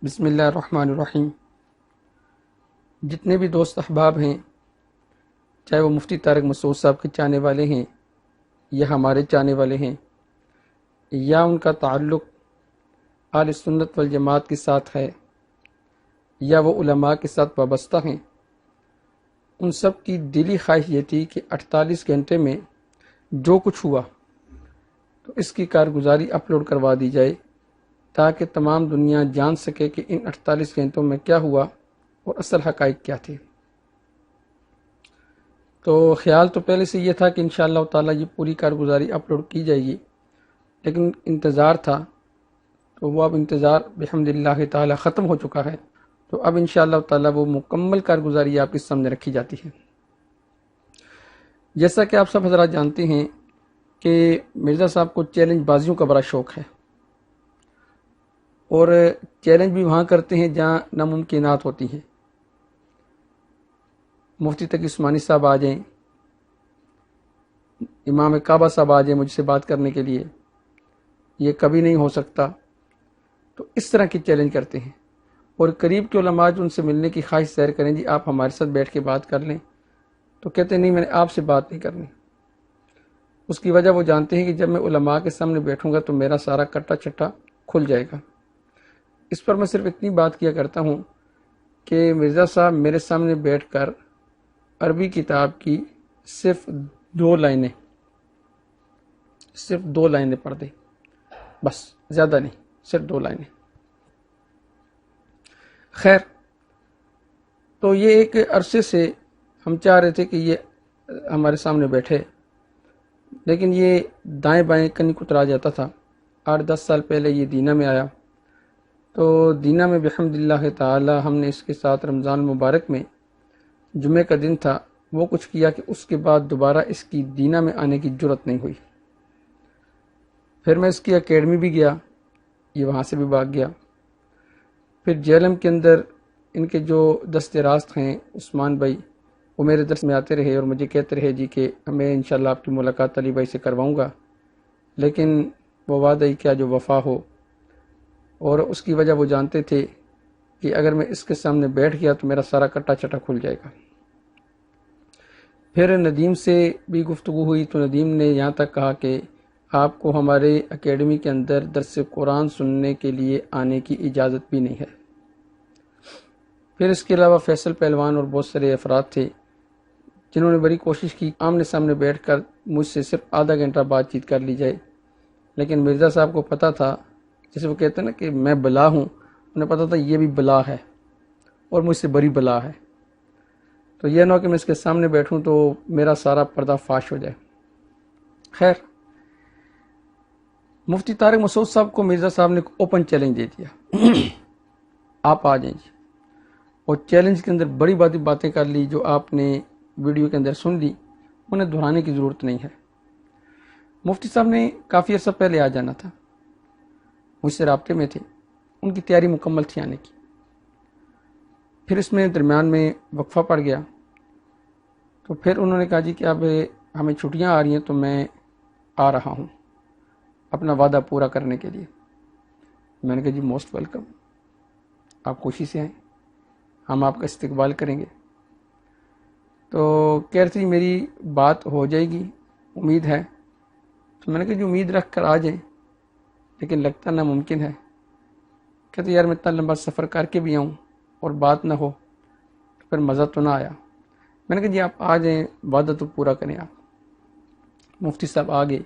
بسم اللہ الرحمن الرحیم۔ جتنے بھی دوست احباب ہیں، چاہے وہ مفتی طارق مسعود صاحب کے چاہنے والے ہیں یا ہمارے چاہنے والے ہیں، یا ان کا تعلق اہل سنت والجماعت کے ساتھ ہے یا وہ علماء کے ساتھ وابستہ ہیں، ان سب کی دلی خواہش یہ تھی کہ 48 گھنٹے میں جو کچھ ہوا تو اس کی کارگزاری اپلوڈ کروا دی جائے تاکہ تمام دنیا جان سکے کہ ان 48 گھنٹوں میں کیا ہوا اور اصل حقائق کیا تھے۔ تو خیال تو پہلے سے یہ تھا کہ انشاءاللہ تعالی یہ پوری کارگزاری اپلوڈ کی جائے گی، لیکن انتظار تھا، تو وہ اب انتظار بحمد اللہ تعالی ختم ہو چکا ہے۔ تو اب انشاءاللہ تعالی وہ مکمل کارگزاری آپ کے سامنے رکھی جاتی ہے۔ جیسا کہ آپ سب حضرات جانتے ہیں کہ مرزا صاحب کو چیلنج بازیوں کا بڑا شوق ہے، اور چیلنج بھی وہاں کرتے ہیں جہاں ناممکنات ہوتی ہیں۔ مفتی تقی عثمانی صاحب آ جائیں، امام کعبہ صاحب آ جائیں مجھ سے بات کرنے کے لیے، یہ کبھی نہیں ہو سکتا، تو اس طرح کی چیلنج کرتے ہیں۔ اور قریب کے علماء جو ان سے ملنے کی خواہش ظاہر کریں، جی آپ ہمارے ساتھ بیٹھ کے بات کر لیں، تو کہتے ہیں نہیں، میں نے آپ سے بات نہیں کرنی۔ اس کی وجہ وہ جانتے ہیں کہ جب میں علماء کے سامنے بیٹھوں گا تو میرا سارا کٹا چٹا کھل جائے گا۔ اس پر میں صرف اتنی بات کیا کرتا ہوں کہ مرزا صاحب میرے سامنے بیٹھ کر عربی کتاب کی صرف دو لائنیں پڑھ دیں، بس، زیادہ نہیں، صرف 2 لائنیں۔ خیر، تو یہ ایک عرصے سے ہم چاہ رہے تھے کہ یہ ہمارے سامنے بیٹھے، لیکن یہ دائیں بائیں کنی کترا جاتا تھا۔ 8-10 سال پہلے یہ دینہ میں آیا، تو دینہ میں بحمد اللہ تعالی ہم نے اس کے ساتھ رمضان مبارک میں جمعہ کا دن تھا، وہ کچھ کیا کہ اس کے بعد دوبارہ اس کی دینہ میں آنے کی جرت نہیں ہوئی۔ پھر میں اس کی اکیڈمی بھی گیا، یہ وہاں سے بھی بھاگ گیا۔ پھر جیلم کے اندر ان کے جو دست راست ہیں عثمان بھائی، وہ میرے درس میں آتے رہے اور مجھے کہتے رہے جی کہ میں انشاءاللہ آپ کی ملاقات علی بھائی سے کرواؤں گا، لیکن وہ وعدہ ہی کیا جو وفا ہو۔ اور اس کی وجہ وہ جانتے تھے کہ اگر میں اس کے سامنے بیٹھ گیا تو میرا سارا کٹا چٹا کھل جائے گا۔ پھر ندیم سے بھی گفتگو ہوئی تو ندیم نے یہاں تک کہا کہ آپ کو ہمارے اکیڈمی کے اندر درس قرآن سننے کے لیے آنے کی اجازت بھی نہیں ہے۔ پھر اس کے علاوہ فیصل پہلوان اور بہت سارے افراد تھے جنہوں نے بڑی کوشش کی آمنے سامنے بیٹھ کر مجھ سے صرف آدھا گھنٹہ بات چیت کر لی جائے، لیکن مرزا صاحب کو پتہ تھا، جسے وہ کہتے ہیں نا کہ میں بلا ہوں، انہیں پتہ تھا یہ بھی بلا ہے اور مجھ سے بڑی بلا ہے، تو یہ نہ ہو کہ میں اس کے سامنے بیٹھوں تو میرا سارا پردہ فاش ہو جائے۔ خیر، مفتی طارق مسعود صاحب کو مرزا صاحب نے اوپن چیلنج دے دیا، آپ آ جائیں جی، اور چیلنج کے اندر بڑی باتیں کر لی جو آپ نے ویڈیو کے اندر سن لی، انہیں دہرانے کی ضرورت نہیں ہے۔ مفتی صاحب نے کافی عرصہ پہلے آ جانا تھا، مجھ سے رابطے میں تھے، ان کی تیاری مکمل تھی آنے کی۔ پھر اس میں درمیان میں وقفہ پڑ گیا، تو پھر انہوں نے کہا جی کہ اب ہمیں چھٹیاں آ رہی ہیں تو میں آ رہا ہوں اپنا وعدہ پورا کرنے کے لیے۔ میں نے کہا جی موسٹ ویلکم، آپ خوشی سے آئیں، ہم آپ کا استقبال کریں گے۔ تو کہہ رہی تھی میری بات ہو جائے گی، امید ہے۔ تو میں نے کہا جی امید رکھ کر آ جائیں، لیکن لگتا ناممکن ہے۔ کہتے یار میں اتنا لمبا سفر کر کے بھی آؤں اور بات نہ ہو تو پھر مزہ تو نہ آیا۔ میں نے کہا جی آپ آ جائیں، وعدہ تو پورا کریں آپ۔ مفتی صاحب آ گئے،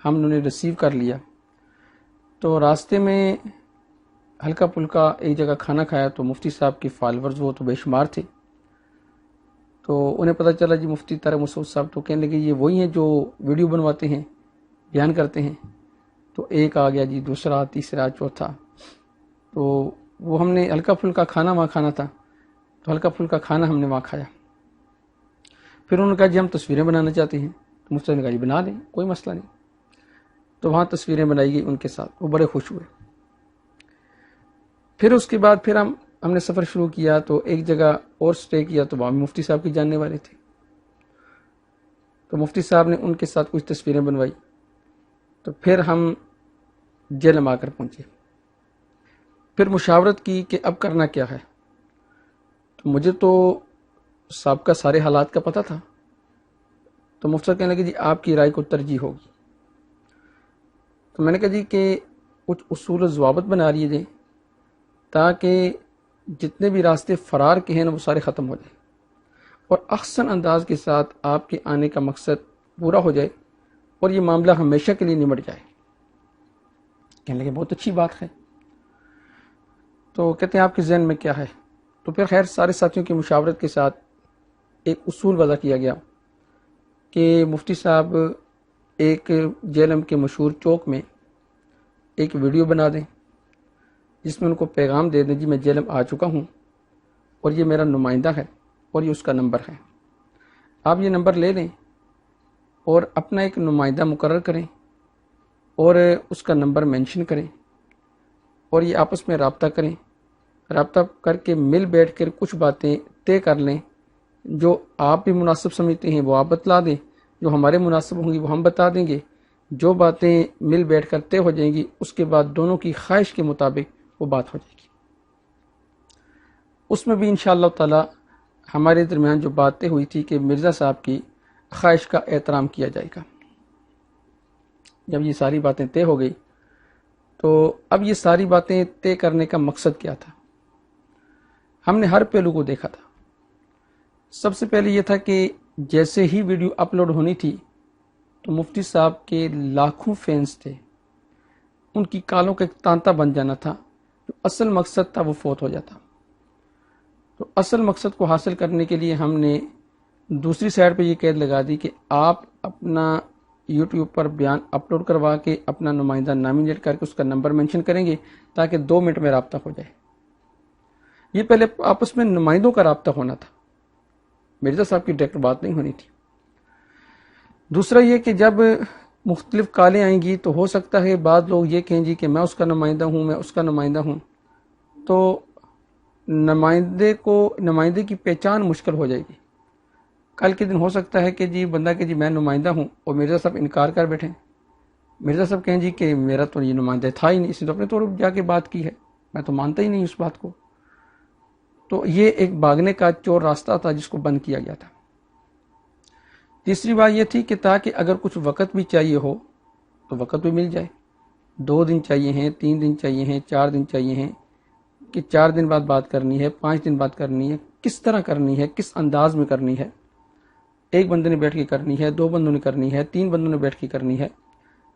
ہم نے انہیں ریسیو کر لیا۔ تو راستے میں ہلکا پھلکا ایک جگہ کھانا کھایا، تو مفتی صاحب کے فالورز وہ تو بے شمار تھے، تو انہیں پتہ چلا جی مفتی طارق مسعود صاحب، تو کہنے لگے یہ وہی ہیں جو ویڈیو بنواتے ہیں، بیان کرتے ہیں۔ تو ایک آ گیا جی، دوسرا، تیسرا، چوتھا، تو وہ ہم نے ہلکا پھلکا کھانا وہاں کھانا تھا، تو ہلکا پھلکا کھانا ہم نے وہاں کھایا۔ پھر انہوں نے کہا جی ہم تصویریں بنانا چاہتے ہیں، تو مجھ سے نے کہا جی بنا دیں، کوئی مسئلہ نہیں۔ تو وہاں تصویریں بنائی گئی ان کے ساتھ، وہ بڑے خوش ہوئے۔ پھر اس کے بعد پھر ہم نے سفر شروع کیا، تو ایک جگہ اور سٹے کیا، تو وہاں مفتی صاحب کی جاننے والے تھے، تو مفتی صاحب نے ان کے ساتھ کچھ تصویریں بنوائی۔ تو پھر ہم جیلم آ کر پہنچے۔ پھر مشاورت کی کہ اب کرنا کیا ہے. تو مجھے تو سابقہ سارے حالات کا پتہ تھا. تو مفتی صاحب کہنے لگے جی آپ کی رائے کو ترجیح ہوگی. تو میں نے کہا جی کہ کچھ اصول و ضوابط بنا لیے جائیں تاکہ جتنے بھی راستے فرار کے ہیں نا وہ سارے ختم ہو جائیں اور احسن انداز کے ساتھ آپ کے آنے کا مقصد پورا ہو جائے اور یہ معاملہ ہمیشہ کے لیے نمٹ جائے. کہنے لگے بہت اچھی بات ہے. تو کہتے ہیں آپ کے ذہن میں کیا ہے؟ تو پھر خیر سارے ساتھیوں کی مشاورت کے ساتھ ایک اصول وضع کیا گیا کہ مفتی صاحب ایک جیلم کے مشہور چوک میں ایک ویڈیو بنا دیں جس میں ان کو پیغام دے دیں جی میں جیلم آ چکا ہوں اور یہ میرا نمائندہ ہے اور یہ اس کا نمبر ہے. آپ یہ نمبر لے لیں اور اپنا ایک نمائندہ مقرر کریں اور اس کا نمبر مینشن کریں اور یہ آپس میں رابطہ کریں. رابطہ کر کے مل بیٹھ کر کچھ باتیں طے کر لیں. جو آپ بھی مناسب سمجھتے ہیں وہ آپ بتلا دیں, جو ہمارے مناسب ہوں گی وہ ہم بتا دیں گے. جو باتیں مل بیٹھ کر طے ہو جائیں گی اس کے بعد دونوں کی خواہش کے مطابق وہ بات ہو جائے گی. اس میں بھی انشاءاللہ تعالی ہمارے درمیان جو باتیں ہوئی تھی کہ مرزا صاحب کی خواہش کا احترام کیا جائے گا. جب یہ ساری باتیں طے ہو گئی تو اب یہ ساری باتیں طے کرنے کا مقصد کیا تھا؟ ہم نے ہر پہلو کو دیکھا تھا. سب سے پہلے یہ تھا کہ جیسے ہی ویڈیو اپلوڈ ہونی تھی تو مفتی صاحب کے لاکھوں فینس تھے, ان کی کالوں کا ایک تانتا بن جانا تھا. جو اصل مقصد تھا وہ فوت ہو جاتا. تو اصل مقصد کو حاصل کرنے کے لیے ہم نے دوسری سائڈ پہ یہ قید لگا دی کہ آپ اپنا یوٹیوب پر بیان اپلوڈ کروا کے اپنا نمائندہ نامینیٹ کر کے اس کا نمبر مینشن کریں گے تاکہ 2 منٹ میں رابطہ ہو جائے. یہ پہلے آپس میں نمائندوں کا رابطہ ہونا تھا, مرزا صاحب کی ڈائریکٹ بات نہیں ہونی تھی. دوسرا یہ کہ جب مختلف کالیں آئیں گی تو ہو سکتا ہے بعض لوگ یہ کہیں جی کہ میں اس کا نمائندہ ہوں, میں اس کا نمائندہ ہوں, تو نمائندے کی پہچان مشکل ہو جائے گی. کل کے دن ہو سکتا ہے کہ جی بندہ کہ جی میں نمائندہ ہوں اور مرزا صاحب انکار کر بیٹھیں. مرزا صاحب کہیں جی کہ میرا تو یہ نمائندہ تھا ہی نہیں, اس نے تو اپنے طور پر جا کے بات کی ہے, میں تو مانتا ہی نہیں اس بات کو. تو یہ ایک بھاگنے کا چور راستہ تھا جس کو بند کیا گیا تھا. تیسری بات یہ تھی کہ تاکہ اگر کچھ وقت بھی چاہیے ہو تو وقت بھی مل جائے. 2 دن چاہیے ہیں, 3 دن چاہیے ہیں, 4 دن چاہیے ہیں, کہ 4 دن بعد بات کرنی ہے, 5 دن بعد کرنی ہے, کس طرح کرنی ہے, کس انداز میں کرنی ہے. ایک بندے نے بیٹھ کے کرنی ہے, 2 بندوں نے کرنی ہے, 3 بندوں نے بیٹھ کے کرنی ہے,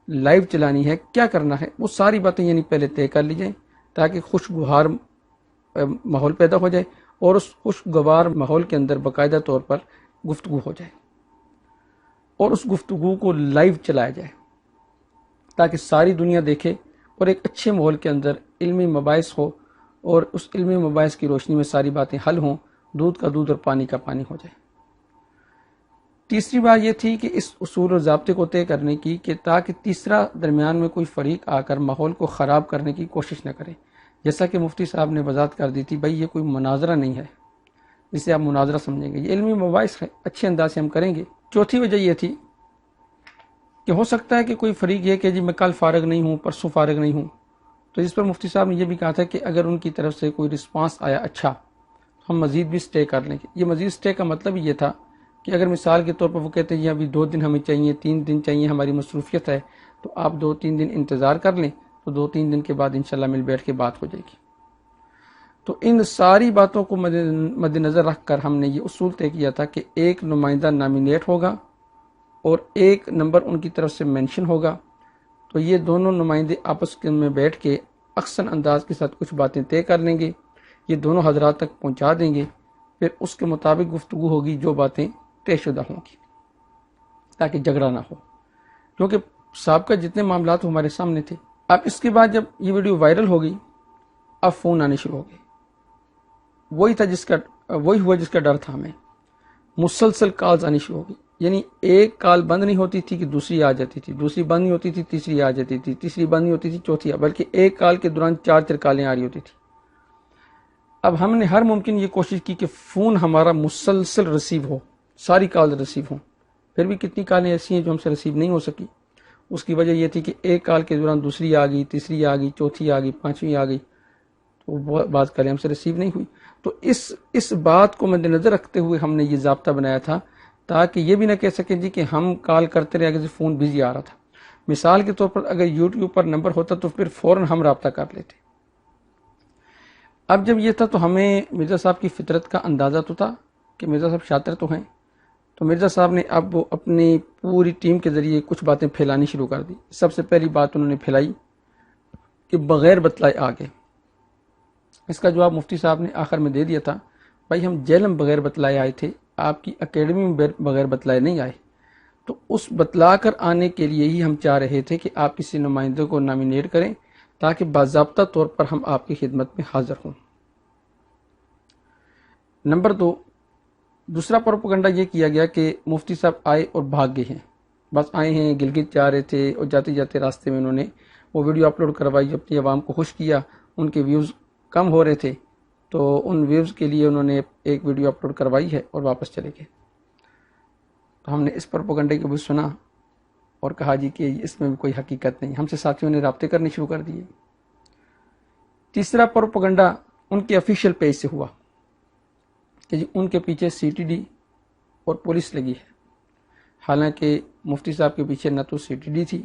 لائیو چلانی ہے, کیا کرنا ہے, وہ ساری باتیں یعنی پہلے طے کر لی جائیں تاکہ خوشگوار ماحول پیدا ہو جائے اور اس خوشگوار ماحول کے اندر باقاعدہ طور پر گفتگو ہو جائے اور اس گفتگو کو لائیو چلایا جائے تاکہ ساری دنیا دیکھے اور ایک اچھے ماحول کے اندر علمی مباحث ہو اور اس علمی مباحث کی روشنی میں ساری باتیں حل ہوں, دودھ کا دودھ اور پانی کا پانی ہو جائے. تیسری بات یہ تھی کہ اس اصول اور ضابطے کو طے کرنے کی کہ تاکہ تیسرا درمیان میں کوئی فریق آ کر ماحول کو خراب کرنے کی کوشش نہ کرے. جیسا کہ مفتی صاحب نے وضاحت کر دی تھی, بھائی یہ کوئی مناظرہ نہیں ہے جسے آپ مناظرہ سمجھیں گے, یہ علمی مباحث ہے, اچھے انداز سے ہم کریں گے. چوتھی وجہ یہ تھی کہ ہو سکتا ہے کہ کوئی فریق یہ کہ جی میں کل فارغ نہیں ہوں, پرسوں فارغ نہیں ہوں, تو اس پر مفتی صاحب نے یہ بھی کہا تھا کہ اگر ان کی طرف سے کوئی رسپانس آیا اچھا تو ہم مزید بھی سٹے کر لیں گے. یہ مزید سٹے کا مطلب یہ تھا کہ اگر مثال کے طور پر وہ کہتے ہیں جی ابھی 2 دن ہمیں چاہیے, 3 دن چاہیے, ہماری مصروفیت ہے, تو آپ 2-3 دن انتظار کر لیں, تو 2-3 دن کے بعد انشاءاللہ مل بیٹھ کے بات ہو جائے گی. تو ان ساری باتوں کو مد نظر رکھ کر ہم نے یہ اصول طے کیا تھا کہ ایک نمائندہ نامینیٹ ہوگا اور ایک نمبر ان کی طرف سے مینشن ہوگا. تو یہ دونوں نمائندے آپس میں بیٹھ کے احسن انداز کے ساتھ کچھ باتیں طے کر لیں گے, یہ دونوں حضرات تک پہنچا دیں گے, پھر اس کے مطابق گفتگو ہوگی جو باتیں طے شدہ ہوں گی تاکہ جھگڑا نہ ہو, کیونکہ سابقہ جتنے معاملات ہمارے سامنے تھے. اب اس کے بعد جب یہ ویڈیو وائرل ہو گئی اب فون آنے شروع ہو گئے. وہی ہوا جس کا ڈر تھا ہمیں. مسلسل کالز آنی شروع ہو گئی, یعنی ایک کال بند نہیں ہوتی تھی کہ دوسری آ جاتی تھی, دوسری بند نہیں ہوتی تھی تیسری آ جاتی تھی, تیسری بند نہیں ہوتی تھی چوتھی, بلکہ ایک کال کے دوران 4 کالیں آ رہی ہوتی تھی. اب ہم نے ہر ممکن یہ کوشش کی کہ فون ہمارا مسلسل ریسیو ہو, ساری کال ریسیو ہوں. پھر بھی کتنی کالیں ایسی ہیں جو ہم سے ریسیو نہیں ہو سکی. اس کی وجہ یہ تھی کہ ایک کال کے دوران دوسری آ گئی, تیسری آ گئی, چوتھی آ گئی, 5ویں آ گئی. وہ بعض کالیں ہم سے ریسیو نہیں ہوئی. تو اس بات کو مد نظر رکھتے ہوئے ہم نے یہ ضابطہ بنایا تھا تاکہ یہ بھی نہ کہہ سکیں جی کہ ہم کال کرتے رہے کہ فون بزی آ رہا تھا. مثال کے طور پر اگر یوٹیوب پر نمبر ہوتا تو پھر فوراً ہم رابطہ کر لیتے. اب جب یہ تھا تو ہمیں مرزا صاحب کی فطرت کا اندازہ تو تھا کہ مرزا صاحب شاطر تو ہیں. تو مرزا صاحب نے اب اپنی پوری ٹیم کے ذریعے کچھ باتیں پھیلانی شروع کر دی. سب سے پہلی بات انہوں نے پھیلائی کہ بغیر بتلائے آگے. اس کا جواب مفتی صاحب نے آخر میں دے دیا تھا. بھائی ہم جیلم بغیر بتلائے آئے تھے, آپ کی اکیڈمی میں بغیر بتلائے نہیں آئے. تو اس بتلا کر آنے کے لیے ہی ہم چاہ رہے تھے کہ آپ کسی نمائندے کو نامینیٹ کریں تاکہ باضابطہ طور پر ہم آپ کی خدمت میں حاضر ہوں. نمبر 2, دوسرا پروپیگنڈا یہ کیا گیا کہ مفتی صاحب آئے اور بھاگ گئے ہیں. بس آئے ہیں, گلگت جا رہے تھے اور جاتے جاتے راستے میں انہوں نے وہ ویڈیو اپلوڈ کروائی, اپنی عوام کو خوش کیا. ان کے ویوز کم ہو رہے تھے تو ان ویوز کے لیے انہوں نے ایک ویڈیو اپلوڈ کروائی ہے اور واپس چلے گئے. تو ہم نے اس پروپیگنڈے کو بھی سنا اور کہا جی کہ اس میں بھی کوئی حقیقت نہیں. ہم سے ساتھیوں نے رابطے کرنے شروع کر دیے. تیسرا پروپیگنڈا ان کے آفیشیل پیج سے ہوا کہ جی ان کے پیچھے سی ٹی ڈی اور پولیس لگی ہے. حالانکہ مفتی صاحب کے پیچھے نہ تو سی ٹی ڈی تھی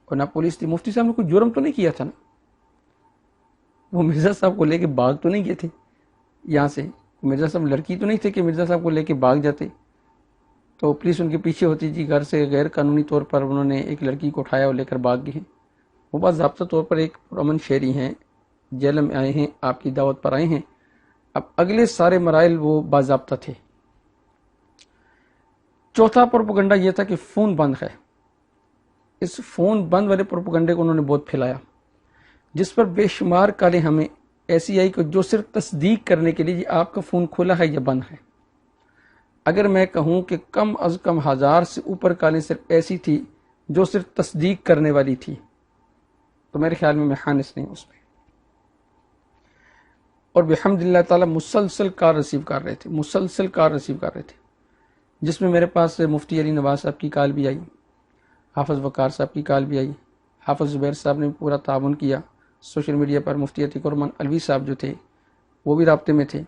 اور نہ پولیس تھی. مفتی صاحب نے کوئی جرم تو نہیں کیا تھا نا, وہ مرزا صاحب کو لے کے بھاگ تو نہیں گئے تھے یہاں سے. مرزا صاحب لڑکی تو نہیں تھے کہ مرزا صاحب کو لے کے بھاگ جاتے. تو پولیس ان کے پیچھے ہوتی جی, گھر سے غیر قانونی طور پر انہوں نے ایک لڑکی کو اٹھایا اور لے کر بھاگ گئے ہیں. وہ بات ضابطہ طور پر ایک پرامن شہری ہیں, جیل میں آئے ہیں, آپ کی دعوت پر آئے ہیں. اب اگلے سارے مراحل وہ باضابطہ تھے. چوتھا پروپیگنڈا یہ تھا کہ فون بند ہے. اس فون بند والے پروپیگنڈے کو انہوں نے بہت پھیلایا, جس پر بے شمار کالیں ہمیں ایسی آئی کہ جو صرف تصدیق کرنے کے لیے آپ کا فون کھلا ہے یا بند ہے. اگر میں کہوں کہ کم از کم 1000 سے اوپر کالیں صرف ایسی تھی جو صرف تصدیق کرنے والی تھی, تو میرے خیال میں خانس نہیں اس میں. اور بحمد اللہ تعالی مسلسل کال ریسیو کر رہے تھے, جس میں میرے پاس مفتی علی نواز صاحب کی کال بھی آئی, حافظ وقار صاحب کی کال بھی آئی. حافظ زبیر صاحب نے پورا تعاون کیا. سوشل میڈیا پر مفتی عتیق الرحمان الوی صاحب جو تھے وہ بھی رابطے میں تھے.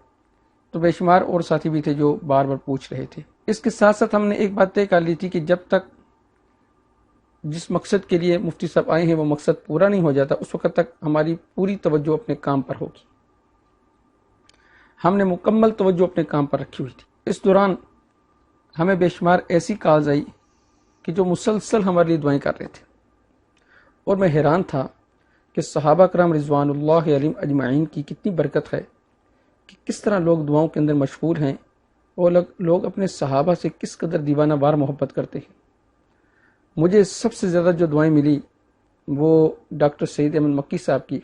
تو بے شمار اور ساتھی بھی تھے جو بار بار پوچھ رہے تھے. اس کے ساتھ ساتھ ہم نے ایک بات طے کر لی تھی کہ جب تک جس مقصد کے لیے مفتی صاحب آئے ہیں وہ مقصد پورا نہیں ہو جاتا, اس وقت تک ہماری پوری توجہ اپنے کام پر ہوگی. ہم نے مکمل توجہ اپنے کام پر رکھی ہوئی تھی. اس دوران ہمیں بے شمار ایسی کالز آئی کہ جو مسلسل ہمارے لیے دعائیں کر رہے تھے, اور میں حیران تھا کہ صحابہ کرام رضوان اللہ علیہم اجمعین کی کتنی برکت ہے کہ کس طرح لوگ دعاؤں کے اندر مشغول ہیں اور لوگ اپنے صحابہ سے کس قدر دیوانہ وار محبت کرتے ہیں. مجھے سب سے زیادہ جو دعائیں ملی وہ ڈاکٹر سعید احمد مکی صاحب کی.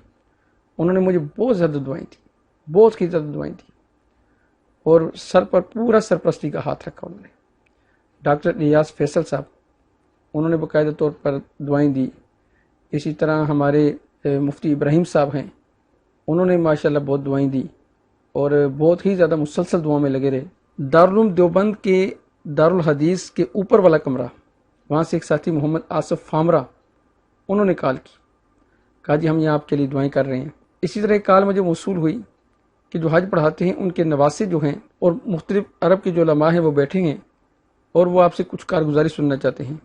انہوں نے مجھے بہت زیادہ دعائیں دی, بہت ہی زیادہ دعائیں دی, اور سر پر پورا سرپرستی کا ہاتھ رکھا انہوں نے. ڈاکٹر ریاض فیصل صاحب, انہوں نے باقاعدہ طور پر دعائیں دی. اسی طرح ہمارے مفتی ابراہیم صاحب ہیں, انہوں نے ماشاءاللہ بہت دعائیں دی اور بہت ہی زیادہ مسلسل دعاؤں میں لگے رہے. دارالعلوم دیوبند کے دارالحدیث کے اوپر والا کمرہ, وہاں سے ایک ساتھی محمد آصف فامرہ, انہوں نے کال کی, کہا جی ہم یہاں آپ کے لیے دعائیں کر رہے ہیں. اسی طرح ایک کال مجھے موصول ہوئی کہ جو حج پڑھاتے ہیں ان کے نواسے جو ہیں اور مختلف عرب کے جو علماء ہیں وہ بیٹھے ہیں اور وہ آپ سے کچھ کارگزاری سننا چاہتے ہیں.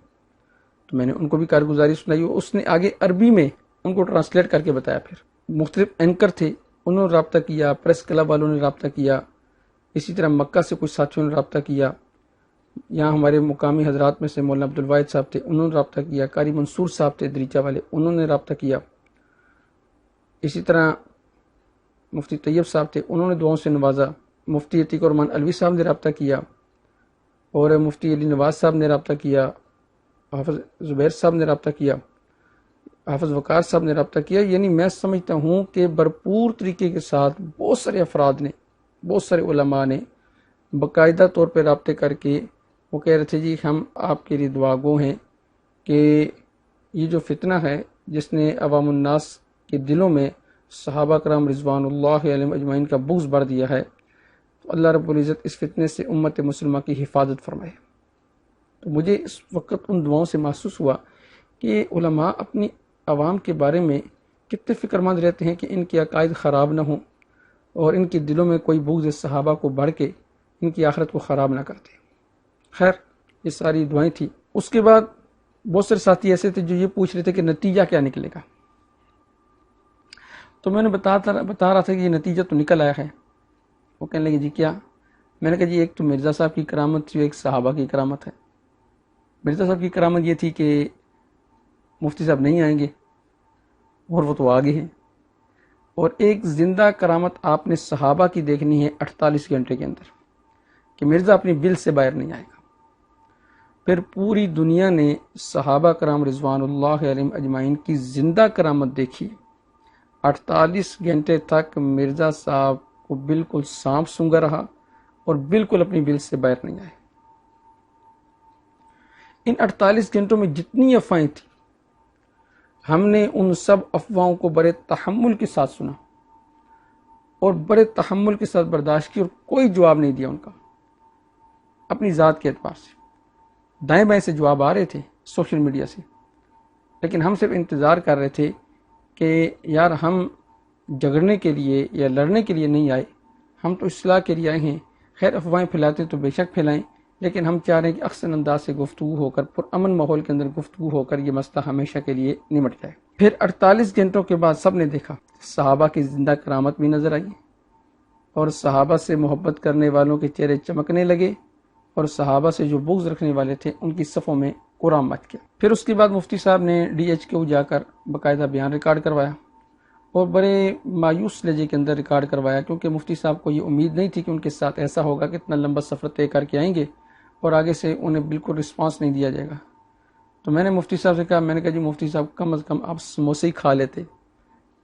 تو میں نے ان کو بھی کارگزاری سنائی, اس نے آگے عربی میں ان کو ٹرانسلیٹ کر کے بتایا. پھر مختلف اینکر تھے, انہوں نے رابطہ کیا, پریس کلب والوں نے رابطہ کیا, اسی طرح مکہ سے کچھ ساتھیوں نے رابطہ کیا, یہاں ہمارے مقامی حضرات میں سے مولانا عبدالواحد صاحب تھے, انہوں نے رابطہ کیا, قاری منصور صاحب تھے دریچہ والے, انہوں نے رابطہ کیا. اسی طرح مفتی طیب صاحب تھے, انہوں نے دعاؤں سے نوازا. مفتی عتیق الرحمان الوی صاحب نے رابطہ کیا, اور مفتی علی نواز صاحب نے رابطہ کیا, حافظ زبیر صاحب نے رابطہ کیا, حافظ وقار صاحب نے رابطہ کیا. یعنی میں سمجھتا ہوں کہ بھرپور طریقے کے ساتھ بہت سارے افراد نے, بہت سارے علماء نے باقاعدہ طور پہ رابطے کر کے وہ کہہ رہے تھے جی ہم آپ کے لیے دعا گو ہیں کہ یہ جو فتنہ ہے جس نے عوام الناس کے دلوں میں صحابہ کرام رضوان اللہ علیہم اجمعین کا بغض بھر دیا ہے, تو اللہ رب العزت اس فتنے سے امت مسلمہ کی حفاظت فرمائے. تو مجھے اس وقت ان دعاؤں سے محسوس ہوا کہ علماء اپنی عوام کے بارے میں کتنے فکر مند رہتے ہیں کہ ان کے عقائد خراب نہ ہوں اور ان کے دلوں میں کوئی بغض صحابہ کو بڑھ کے ان کی آخرت کو خراب نہ کرتے۔ خیر، یہ ساری دعائیں تھیں۔ اس کے بعد بہت سے ساتھی ایسے تھے جو یہ پوچھ رہے تھے کہ نتیجہ کیا نکلے گا۔ تو میں نے بتا رہا تھا کہ یہ نتیجہ تو نکل آیا ہے۔ وہ کہنے لگے جی کیا؟ میں نے کہا جی ایک تو مرزا صاحب کی کرامت تھی، ایک صحابہ کی کرامت ہے۔ مرزا صاحب کی کرامت یہ تھی کہ مفتی صاحب نہیں آئیں گے اور وہ تو آگے ہیں، اور ایک زندہ کرامت آپ نے صحابہ کی دیکھنی ہے 48 گھنٹے کے اندر کہ مرزا اپنی بل سے باہر نہیں آئے گا۔ پھر پوری دنیا نے صحابہ کرام رضوان اللہ علیہم اجمعین کی زندہ کرامت دیکھی۔ 48 گھنٹے تک مرزا صاحب کو بالکل سانپ سونگھا رہا اور بالکل اپنی بل سے باہر نہیں آئے۔ ان 48 گھنٹوں میں جتنی افواہیں تھیں، ہم نے ان سب افواہوں کو بڑے تحمل کے ساتھ سنا اور بڑے تحمل کے ساتھ برداشت کی، اور کوئی جواب نہیں دیا ان کا اپنی ذات کے اعتبار سے۔ دائیں بائیں سے جواب آ رہے تھے سوشل میڈیا سے، لیکن ہم صرف انتظار کر رہے تھے کہ یار ہم جھگڑنے کے لیے یا لڑنے کے لیے نہیں آئے، ہم تو اصلاح کے لیے آئے ہیں۔ خیر، افواہیں پھیلاتے تو بے شک پھیلائیں، لیکن ہم چاہ رہے ہیں کہ احسن انداز سے گفتگو ہو کر، پرامن ماحول کے اندر گفتگو ہو کر یہ مسئلہ ہمیشہ کے لیے نمٹ جائے۔ پھر 48 گھنٹوں کے بعد سب نے دیکھا، صحابہ کی زندہ کرامت بھی نظر آئی اور صحابہ سے محبت کرنے والوں کے چہرے چمکنے لگے، اور صحابہ سے جو بغض رکھنے والے تھے ان کی صفوں میں قرآن مچ گیا۔ پھر اس کے بعد مفتی صاحب نے DHQ جا کر باقاعدہ بیان ریکارڈ کروایا اور بڑے مایوس لہجے کے اندر ریکارڈ کروایا، کیونکہ مفتی صاحب کو یہ امید نہیں تھی کہ ان کے ساتھ ایسا ہوگا کہ اتنا لمبا سفر طے کر کے آئیں گے اور آگے سے انہیں بالکل رسپانس نہیں دیا جائے گا۔ تو میں نے مفتی صاحب سے کہا، میں نے کہا جی مفتی صاحب کم از کم آپ سموسے ہی کھا لیتے،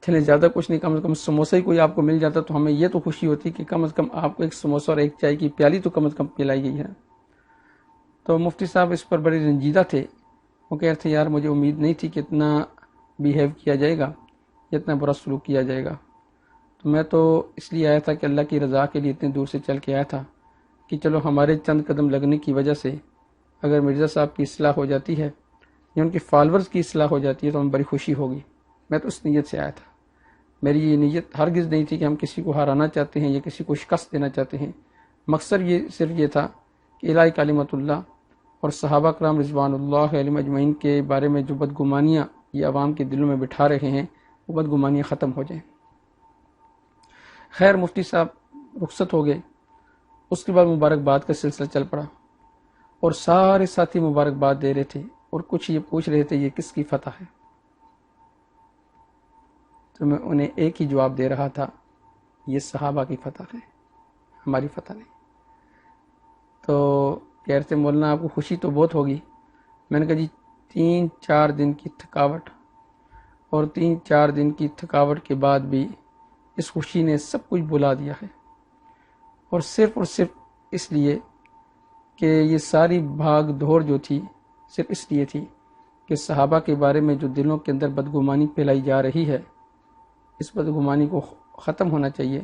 چلیں زیادہ کچھ نہیں، کم از کم سموسے ہی کوئی آپ کو مل جاتا تو ہمیں یہ تو خوشی ہوتی کہ کم از کم آپ کو ایک سموسہ اور ایک چائے کی پیالی تو کم از کم پلائی گئی ہے۔ تو مفتی صاحب اس پر بڑے رنجیدہ تھے، وہ کہہ رہے تھے یار مجھے امید نہیں تھی کہ اتنا بیہیو کیا جائے گا، اتنا برا سلوک کیا جائے گا۔ تو میں تو اس لیے آیا تھا کہ اللہ کی رضا کے لیے اتنے دور سے چل کے آیا تھا کہ چلو ہمارے چند قدم لگنے کی وجہ سے اگر مرزا صاحب کی اصلاح ہو جاتی ہے یا ان کے فالورز کی اصلاح ہو جاتی ہے تو ہمیں بڑی خوشی ہوگی۔ میں تو اس نیت سے آیا تھا، میری یہ نیت ہرگز نہیں تھی کہ ہم کسی کو ہرانا چاہتے ہیں یا کسی کو شکست دینا چاہتے ہیں۔ مقصد یہ صرف یہ تھا کہ الہی کلمت اللہ اور صحابہ کرام رضوان اللہ علیہم اجمعین کے بارے میں جو بدگمانیاں یہ عوام کے دلوں میں بٹھا رہے ہیں وہ بدگمانیاں ختم ہو جائیں۔ خیر، مفتی صاحب رخصت ہو گئے۔ اس کے بعد مبارکباد کا سلسلہ چل پڑا اور سارے ساتھی مبارکباد دے رہے تھے اور کچھ یہ پوچھ رہے تھے یہ کس کی فتح ہے۔ تو میں انہیں ایک ہی جواب دے رہا تھا، یہ صحابہ کی فتح ہے، ہماری فتح نہیں۔ تو کہہ رہے تھے مولانا آپ کو خوشی تو بہت ہوگی۔ میں نے کہا جی 3-4 دن کی تھکاوٹ اور 3-4 دن کی تھکاوٹ کے بعد بھی اس خوشی نے سب کچھ بلا دیا ہے، اور صرف اس لیے کہ یہ ساری بھاگ دوڑ جو تھی صرف اس لیے تھی کہ صحابہ کے بارے میں جو دلوں کے اندر بدگمانی پھیلائی جا رہی ہے اس بدگمانی کو ختم ہونا چاہیے،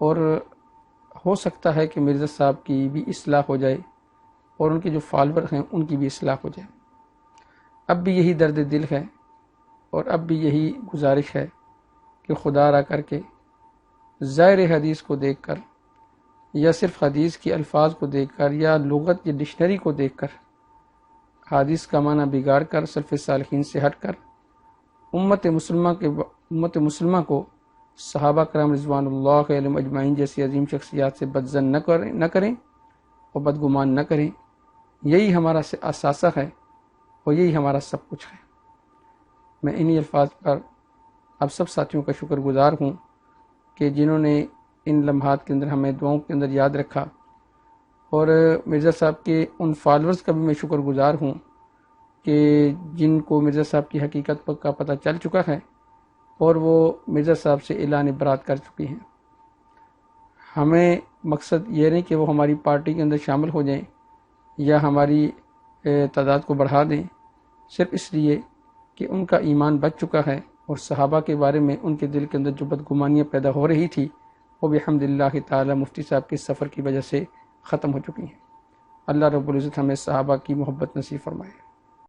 اور ہو سکتا ہے کہ مرزا صاحب کی بھی اصلاح ہو جائے اور ان کے جو فالور ہیں ان کی بھی اصلاح ہو جائے۔ اب بھی یہی درد دل ہے اور اب بھی یہی گزارش ہے کہ خدا را کر کے ظاہر حدیث کو دیکھ کر یا صرف حدیث کے الفاظ کو دیکھ کر یا لغت یا ڈکشنری کو دیکھ کر حدیث کا معنی بگاڑ کر سلف صالحین سے ہٹ کر امت مسلمہ کو صحابہ کرام رضوان اللہ علیہم اجمعین جیسی عظیم شخصیات سے بدظن نہ کریں اور بدگمان نہ کریں۔ یہی ہمارا اثاثہ ہے اور یہی ہمارا سب کچھ ہے۔ میں انہی الفاظ پر آپ سب ساتھیوں کا شکر گزار ہوں کہ جنہوں نے ان لمحات کے اندر ہمیں دعاؤں کے اندر یاد رکھا، اور مرزا صاحب کے ان فالورز کا بھی میں شکر گزار ہوں کہ جن کو مرزا صاحب کی حقیقت کا پتہ چل چکا ہے اور وہ مرزا صاحب سے اعلان برات کر چکی ہیں۔ ہمیں مقصد یہ نہیں کہ وہ ہماری پارٹی کے اندر شامل ہو جائیں یا ہماری تعداد کو بڑھا دیں، صرف اس لیے کہ ان کا ایمان بچ چکا ہے اور صحابہ کے بارے میں ان کے دل کے اندر جو بدگمانیاں پیدا ہو رہی تھی وہ بحمدللہ تعالی مفتی صاحب کے سفر کی وجہ سے ختم ہو چکی ہیں۔ اللہ رب العزت ہمیں صحابہ کی محبت نصیب فرمائے۔